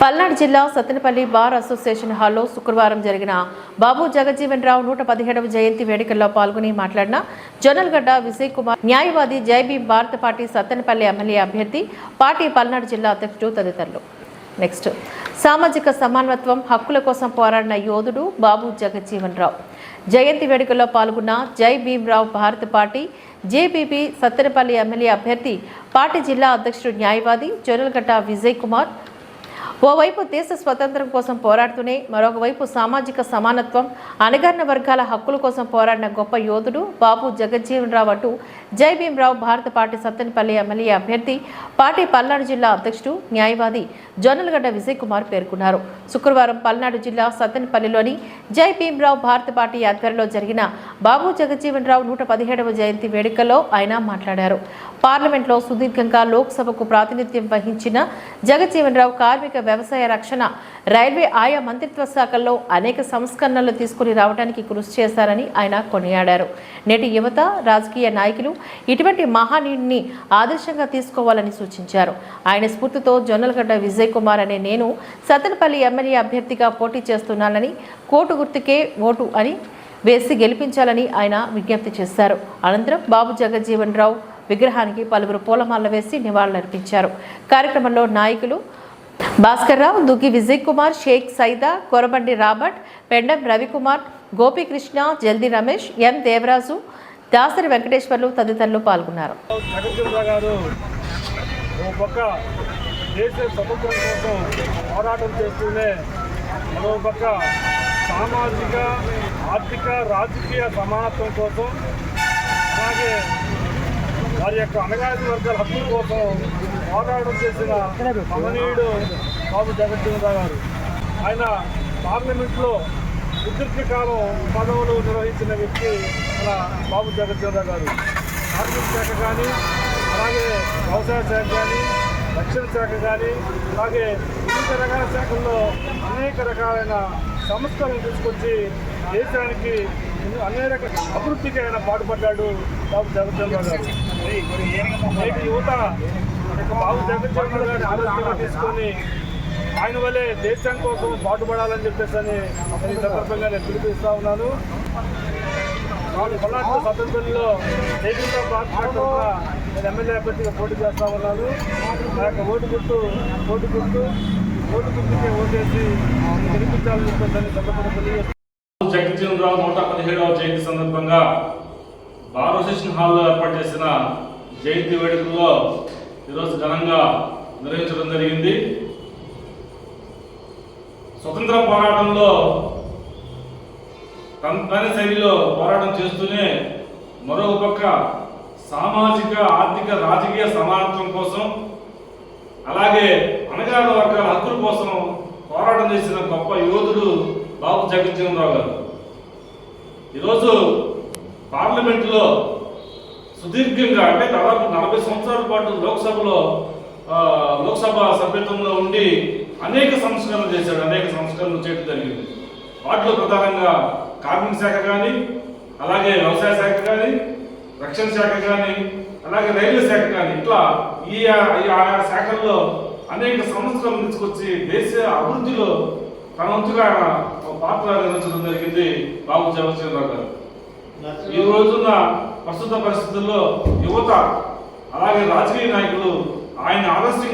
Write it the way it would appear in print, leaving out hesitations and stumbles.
పల్నాడు జిల్లా Sattenapalli bar association హాల్లో శుక్రవారం జరిగిన బాబు జగజ్జీవన్ రావు 117వ జయంతి వేడుకల్లో పాల్గొని మాట్లాడిన జొన్నలగడ్డ విజయ్ కుమార్, న్యాయవాది జైభీం భారత పార్టీ సత్తెనపల్లి ఎమ్మెల్యే అభ్యర్థి, పార్టీ పల్నాడు జిల్లా అధ్యక్షుడు తదితరులు. నెక్స్ట్, సామాజిక సమానత్వం హక్కుల కోసం పోరాడిన యోధుడు బాబు జగజ్జీవన్ రావు జయంతి వేడుకల్లో పాల్గొన్న జైభీం రావు భారత పార్టీ జేబీపీ సత్తెనపల్లి ఎమ్మెల్యే అభ్యర్థి, పార్టీ జిల్లా అధ్యక్షుడు న్యాయవాది జొన్నలగడ్డ విజయ్ కుమార్ ఓవైపు దేశ స్వతంత్రం కోసం పోరాడుతూనే మరొక వైపు సామాజిక సమానత్వం, అణగారిన వర్గాల హక్కుల కోసం పోరాడిన గొప్ప యోధుడు బాబు జగజ్జీవన్ రావు అంటూ జైభీం రావు భారత పార్టీ సత్తెనపల్లి ఎమ్మెల్యే అభ్యర్థి, పార్టీ పల్నాడు జిల్లా అధ్యక్షుడు న్యాయవాది జొన్నలగడ్డ విజయ్ కుమార్ పేర్కొన్నారు. శుక్రవారం పల్నాడు జిల్లా సత్తెనపల్లిలోని జైభీం రావు భారత పార్టీ ఆధ్వర్యంలో జరిగిన బాబు జగజ్జీవన్ రావు 117వ జయంతి వేడుకల్లో ఆయన మాట్లాడారు. పార్లమెంట్లో సుదీర్ఘంగా లోక్సభకు ప్రాతినిధ్యం వహించిన జగజ్జీవన్ రావు కార్మిక, వ్యవసాయ, రక్షణ, రైల్వే ఆయా మంత్రిత్వ శాఖల్లో అనేక సంస్కరణలు తీసుకుని రావడానికి కృషి చేశారని ఆయన కొనియాడారు. నేటి యువత, రాజకీయ నాయకులు ఇటువంటి మహానీయుడిని ఆదర్శంగా తీసుకోవాలని సూచించారు. ఆయన స్ఫూర్తితో జొన్నలగడ్డ విజయ్ కుమార్ అనే నేను సత్తెనపల్లి ఎమ్మెల్యే అభ్యర్థిగా పోటీ చేస్తున్నానని, కోటు గుర్తుకే ఓటు అని వేసి గెలిపించాలని ఆయన విజ్ఞప్తి చేశారు. అనంతరం బాబు జగజ్జీవన్ రావు విగ్రహానికి పలువురు పూలమాల వేసి నివాళులర్పించారు. కార్యక్రమంలో నాయకులు భాస్కర్ రావు, దుగ్గి విజయ్ కుమార్, షేక్ సైదా, కొరబండి రాబర్ట్, పెండం రవికుమార్, గోపీకృష్ణ, జల్ది రమేష్, ఎన్ దేవరాజు, దాసరి వెంకటేశ్వర్లు తదితరులు పాల్గొన్నారు. సామాజిక, ఆర్థిక, రాజకీయ సమానత్వం కోసం, అలాగే వారి యొక్క అణగారిన వర్గాల హక్కుల కోసం పోరాటం చేసిన మహనీయుడు బాబు జగజ్జీవన్ రావు గారు. ఆయన పార్లమెంట్లో సుదీర్ఘకాలం పదవులు నిర్వహించిన వ్యక్తి మన బాబు జగజ్జీవన్ రావు గారు. కార్మిక శాఖ కానీ, అలాగే వ్యవసాయ శాఖ కానీ, రక్షణ శాఖ కానీ, అలాగే వివిధ రకాల శాఖల్లో అనేక రకాలైన సంస్కరణలు తీసుకొచ్చి దేశానికి అనేక అభివృద్ధికి ఆయన పాటుపడ్డాడు బాబు జగజ్జీవన్ రావు గారు. నేటి యువత బాబు జగజ్జీవన్ రావు గారిని ఆదర్శంగా తీసుకొని ఆయన వల్లే దేశం కోసం పాటుపడాలని చెప్పేసి అని ఈ సందర్భంగా నేను పిలుపునిస్తా ఉన్నాను. పల్నాడు సత్తెనపల్లిలో జైభీం రావు భారత పార్టీ తరఫున నేను ఎమ్మెల్యే అభ్యర్థిగా పోటీ చేస్తా ఉన్నాను. నా యొక్క ఓటు గుర్తుకే ఓటేసి గెలిపించాలని చెప్పేసి సందర్భంగా తెలియజేస్తాను. జగజ్జీవన్ రావు 117వ జయంతి సందర్భంగా బార్ అసోసియేషన్ హాల్లో ఏర్పాటు చేసిన జయంతి వేడుకల్లో ఈరోజు ఘనంగా నిర్వహించడం జరిగింది. స్వతంత్ర పోరాటంలో తన శైలిలో పోరాటం చేస్తూనే మరొక పక్క సామాజిక, ఆర్థిక, రాజకీయ సమానత్వం కోసం, అలాగే అణగారిన వర్గాల హక్కుల కోసం పోరాటం చేసిన గొప్ప యోధుడు బాబు జగజ్జీవన్ రావు గారు. ఈరోజు పార్లమెంటులో సుదీర్ఘంగా, అంటే దాదాపు 40 సంవత్సరాల పాటు లోక్సభ సభ్యత్వంలో ఉండి అనేక సంస్కరణలు చేశాడు. అనేక సంస్కరణలు చేయడం జరిగింది. వాటిలో ప్రధానంగా కార్మిక శాఖ కానీ, అలాగే వ్యవసాయ శాఖ కానీ, రక్షణ శాఖ కానీ, అలాగే రైల్వే శాఖ కానీ, ఇట్లా ఆయా శాఖల్లో అనేక సంస్కరణలు తీసుకొచ్చి దేశ అభివృద్ధిలో తన వంతుగా పాత్ర నిర్వహించడం జరిగింది బాబు జగజ్జీవన్ రావు గారు. ఈ రోజున్న ప్రస్తుత పరిస్థితుల్లో యువత, అలాగే రాజకీయ నాయకులు ఆయన ఆదర్శంగా